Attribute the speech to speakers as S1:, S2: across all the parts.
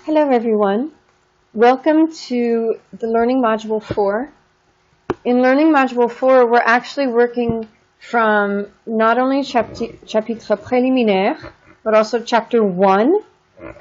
S1: Hello everyone. Welcome to the Learning Module 4. In Learning Module 4, we're actually working from not only chapitre préliminaire, but also chapter 1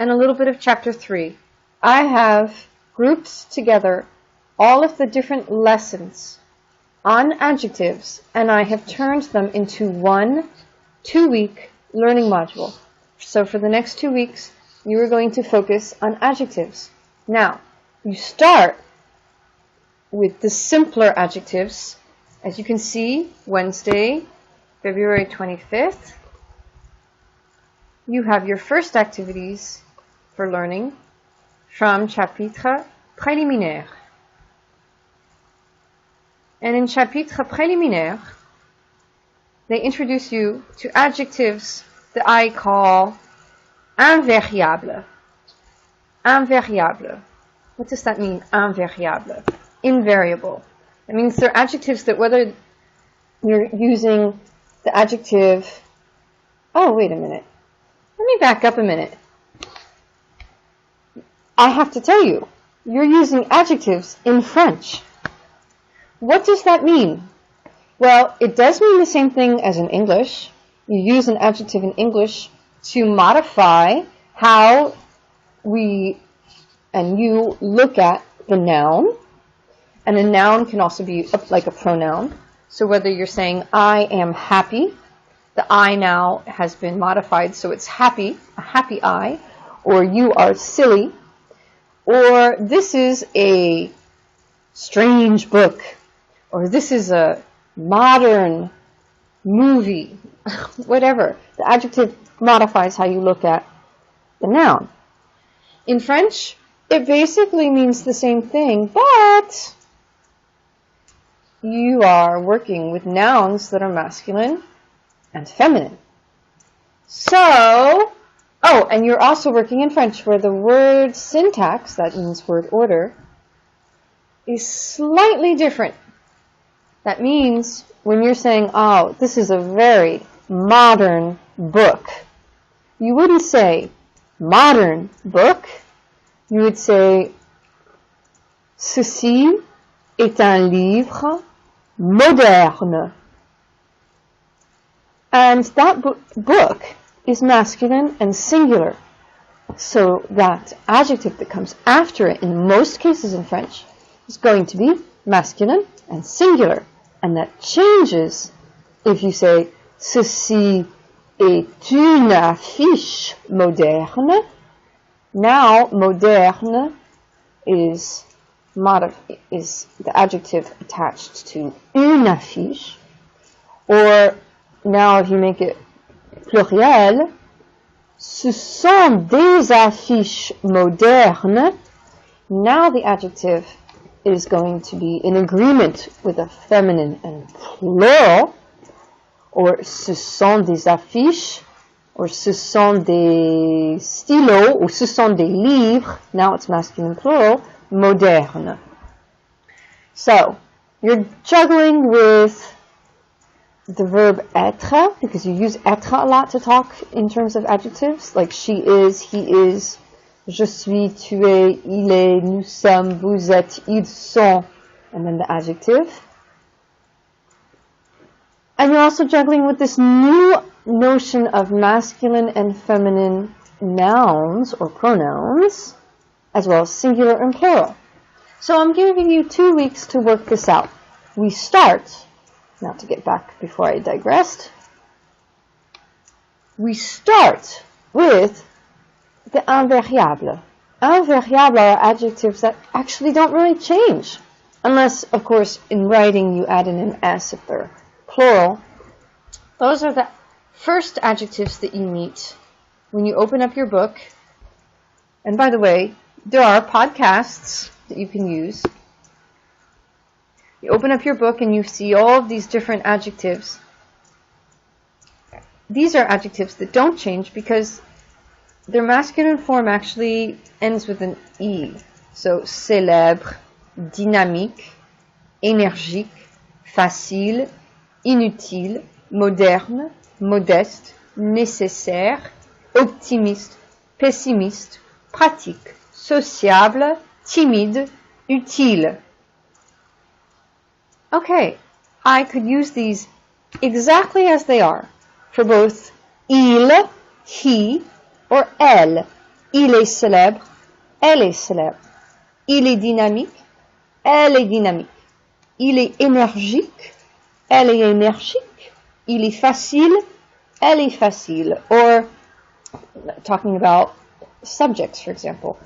S1: and a little bit of chapter 3. I have grouped together all of the different lessons on adjectives, and I have turned them into one 2-week learning module. So for the next 2 weeks, you are going to focus on adjectives. Now, you start with the simpler adjectives. As you can see, Wednesday, February 25th, you have your first activities for learning from chapitre préliminaire. And in chapitre préliminaire, they introduce you to adjectives that I call invariable. Invariable. What does that mean, invariable? Invariable. It means they're adjectives that whether you're using the adjective... Oh, wait a minute. Let me back up a minute. I have to tell you, you're using adjectives in French. What does that mean? Well, it does mean the same thing as in English. You use an adjective in English to modify how we and you look at the noun. And a noun can also be like a pronoun. So whether you're saying, I am happy, the I now has been modified, so it's happy, a happy I, or you are silly, or this is a strange book, or this is a modern movie, whatever. The adjective modifies how you look at the noun. In French, it basically means the same thing, but you are working with nouns that are masculine and feminine. So, and you're also working in French where the word syntax, that means word order, is slightly different. That means when you're saying, this is a very modern book, you wouldn't say modern book. You would say, ceci est un livre moderne. And that book is masculine and singular. So that adjective that comes after it, in most cases in French, is going to be masculine and singular. And that changes if you say, ceci est une affiche moderne. Now, moderne is the adjective attached to une affiche. Or now if you make it pluriel, ce sont des affiches modernes. Now the adjective is going to be in agreement with a feminine and plural. Or ce sont des affiches. Or ce sont des stylos, or ce sont des livres, now it's masculine plural, moderne. So, you're juggling with the verb être, because you use être a lot to talk in terms of adjectives, like she is, he is, je suis, tu es, il est, nous sommes, vous êtes, ils sont, and then the adjective. And you're also juggling with this new notion of masculine and feminine nouns or pronouns, as well as singular and plural. So I'm giving you 2 weeks to work this out. We start, now to get back before I digressed, we start with the invariable. Invariable are adjectives that actually don't really change, unless, of course, in writing you add in an S if they're plural. Those are the first adjectives that you meet when you open up your book. And by the way, there are podcasts that you can use. You open up your book and you see all of these different adjectives. These are adjectives that don't change because their masculine form actually ends with an E. So, célèbre, dynamique, énergique, facile, inutile, moderne, modeste, nécessaire, optimiste, pessimiste, pratique, sociable, timide, utile. Okay, I could use these exactly as they are for both il, he, or elle. Il est célèbre, elle est célèbre. Il est dynamique, elle est dynamique. Il est énergique, elle est énergique. Il est facile, elle est facile. Or, talking about subjects, for example.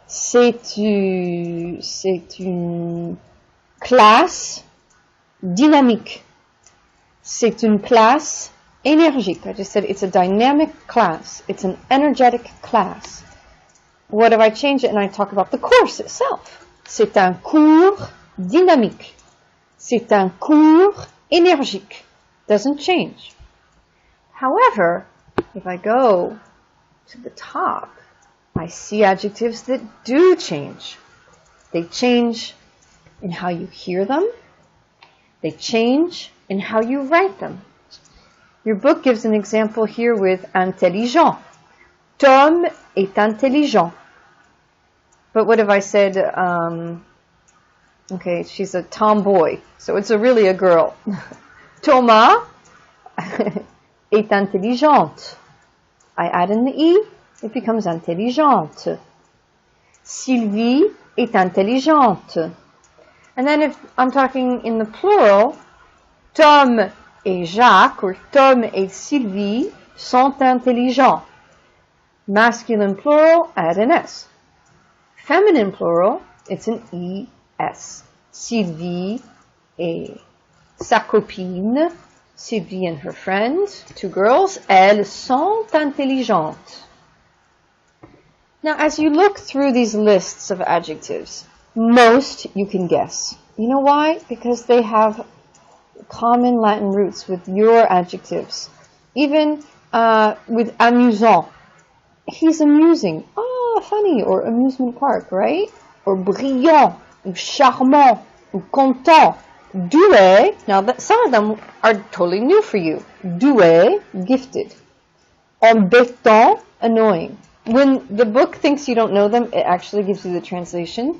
S1: C'est une classe dynamique. C'est une classe énergique. I just said it's a dynamic class. It's an energetic class. What if I change it and I talk about the course itself? C'est un cours dynamique. C'est un cours énergique. Doesn't change. However, if I go to the top, I see adjectives that do change. They change in how you hear them. They change in how you write them. Your book gives an example here with intelligent. Tom est intelligent. But what if I said, okay, she's a tomboy, so it's really a girl. Thomas est intelligente. I add in the E, it becomes intelligente. Sylvie est intelligente. And then if I'm talking in the plural, Tom et Jacques, or Tom et Sylvie, sont intelligents. Masculine plural, add an S. Feminine plural, it's an ES. Sylvie et sa copine, Sylvie and her friend, two girls, elles sont intelligentes. Now, as you look through these lists of adjectives, most you can guess. You know why? Because they have common Latin roots with your adjectives. Even with amusant. He's amusing. Oh, funny. Or amusement park, right? Or brillant. Or charmant. Or content. Doué. Now, some of them are totally new for you. Doué, gifted. Embêtant, annoying. When the book thinks you don't know them, it actually gives you the translation.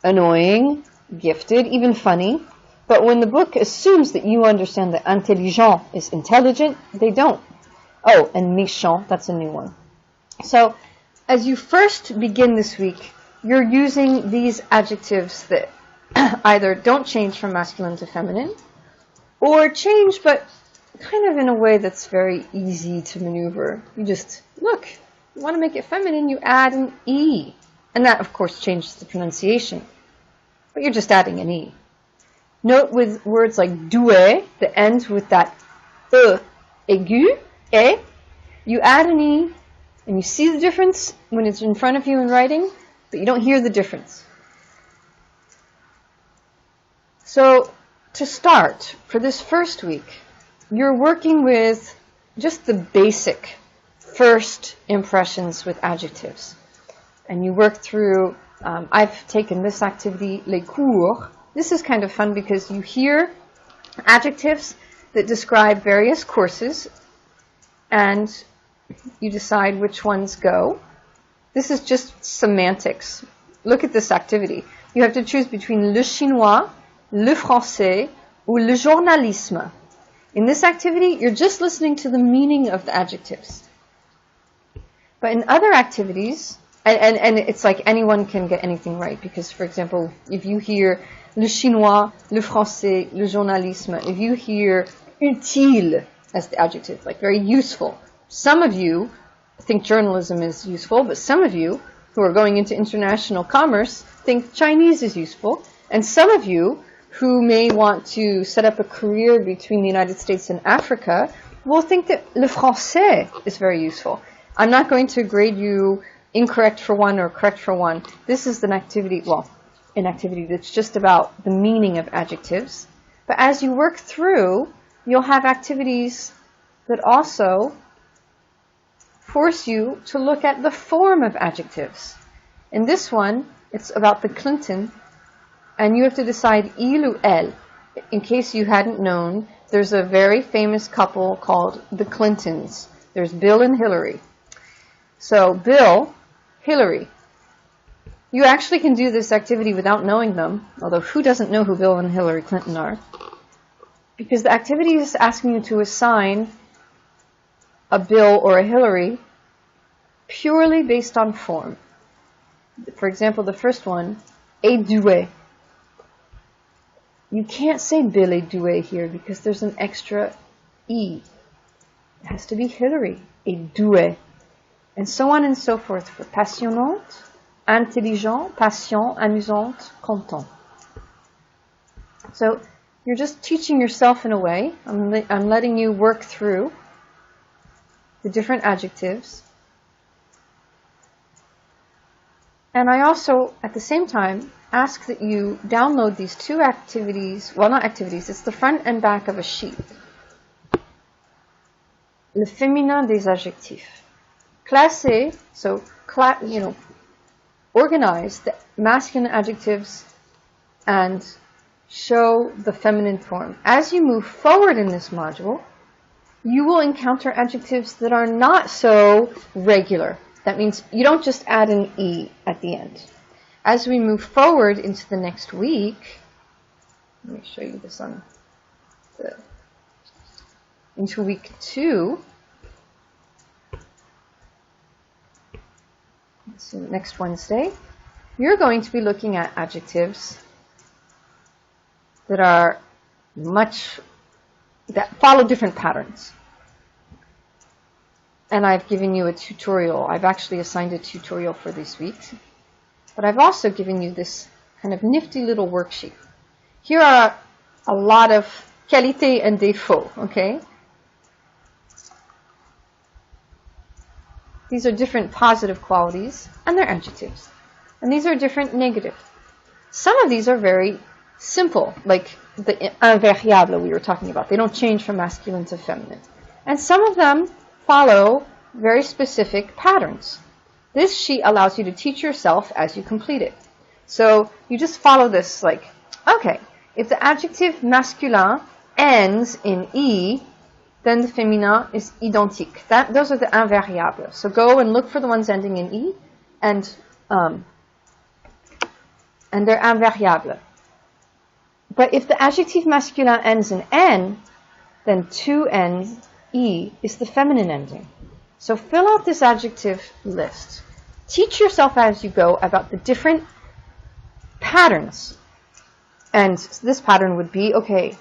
S1: Annoying, gifted, even funny. But when the book assumes that you understand that intelligent is intelligent, they don't. Oh, and méchant, that's a new one. So, as you first begin this week, you're using these adjectives that either don't change from masculine to feminine, or change, but kind of in a way that's very easy to maneuver. You just, look, you want to make it feminine, you add an E. And that, of course, changes the pronunciation. But you're just adding an E. Note with words like doué, that ends with that E aigu, E, you add an E, and you see the difference when it's in front of you in writing, but you don't hear the difference. So, to start, for this first week, you're working with just the basic first impressions with adjectives. And you work through, I've taken this activity, les cours. This is kind of fun because you hear adjectives that describe various courses and you decide which ones go. This is just semantics. Look at this activity. You have to choose between le chinois, le français, ou le journalisme. In this activity, you're just listening to the meaning of the adjectives. But in other activities, and it's like anyone can get anything right, because, for example, if you hear le chinois, le français, le journalisme, if you hear utile as the adjective, like very useful, some of you think journalism is useful, but some of you who are going into international commerce think Chinese is useful, and some of you who may want to set up a career between the United States and Africa will think that le français is very useful. I'm not going to grade you incorrect for one or correct for one. This is an activity that's just about the meaning of adjectives. But as you work through, you'll have activities that also force you to look at the form of adjectives. In this one, it's about the Clinton, and you have to decide il ou elle. In case you hadn't known, there's a very famous couple called the Clintons. There's Bill and Hillary. So Bill Hillary. You actually can do this activity without knowing them, although who doesn't know who Bill and Hillary Clinton are? Because the activity is asking you to assign a Bill or a Hillary purely based on form. For example, the first one, est doué. You can't say Bill est doué here because there's an extra E. It has to be Hillary, est doué. And so on and so forth for passionnante, intelligent, patient, amusante, content. So you're just teaching yourself in a way. I'm letting you work through the different adjectives. And I also, at the same time, ask that you download these two activities. Well, not activities. It's the front and back of a sheet. Le féminin des adjectifs. Classer, so, organize the masculine adjectives and show the feminine form. As you move forward in this module, you will encounter adjectives that are not so regular. That means you don't just add an E at the end. As we move forward into the next week, let me show you this on into week 2. So next Wednesday, you're going to be looking at adjectives that follow different patterns. And I've given you a tutorial. I've actually assigned a tutorial for this week. But I've also given you this kind of nifty little worksheet. Here are a lot of qualité and défaut, okay? These are different positive qualities, and they're adjectives. And these are different negative. Some of these are very simple, like the invariable we were talking about. They don't change from masculine to feminine. And some of them follow very specific patterns. This sheet allows you to teach yourself as you complete it. So you just follow this like, okay, if the adjective masculin ends in E, then the féminin is identique. Those are the invariables. So go and look for the ones ending in E, and they're invariables. But if the adjective masculin ends in N, then to N, E is the feminine ending. So fill out this adjective list. Teach yourself as you go about the different patterns. And this pattern would be, okay,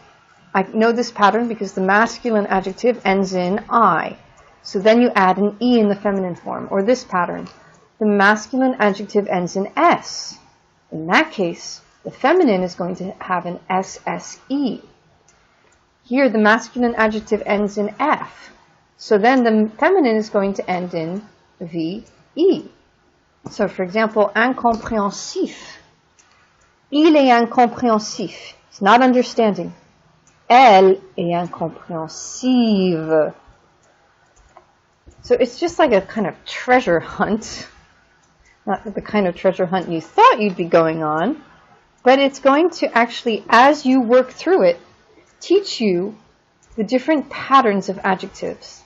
S1: I know this pattern because the masculine adjective ends in I. So then you add an E in the feminine form. Or this pattern, the masculine adjective ends in S. In that case, the feminine is going to have an SSE. Here, the masculine adjective ends in F. So then the feminine is going to end in VE. So, for example, incompréhensif. Il est incompréhensif. It's not understanding. Elle est incompréhensive. So it's just like a kind of treasure hunt. Not the kind of treasure hunt you thought you'd be going on, but it's going to actually, as you work through it, teach you the different patterns of adjectives.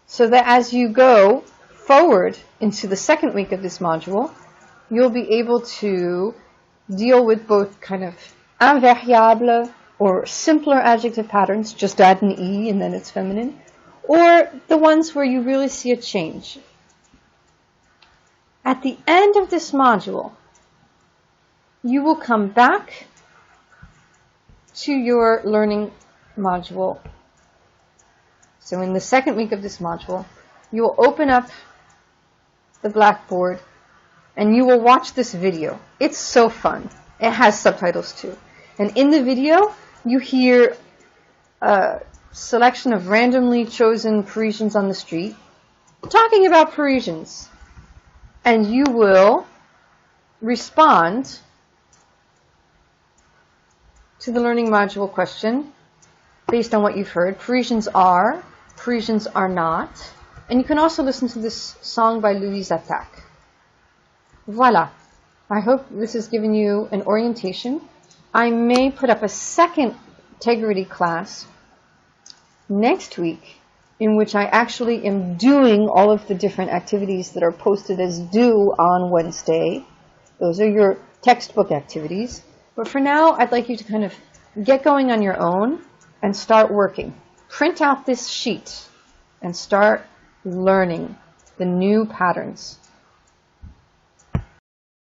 S1: So that as you go forward into the second week of this module, you'll be able to deal with both kind of invariable or simpler adjective patterns, just add an E and then it's feminine, or the ones where you really see a change. At the end of this module, you will come back to your learning module. So in the second week of this module, you will open up the Blackboard and you will watch this video. It's so fun. It has subtitles too. And in the video, you hear a selection of randomly chosen Parisians on the street talking about Parisians. And you will respond to the learning module question based on what you've heard. Parisians are not. And you can also listen to this song by Louise Attaque. Voila. I hope this has given you an orientation. I may put up a second Tegrity class next week in which I actually am doing all of the different activities that are posted as due on Wednesday. Those are your textbook activities. But for now, I'd like you to kind of get going on your own and start working. Print out this sheet and start learning the new patterns.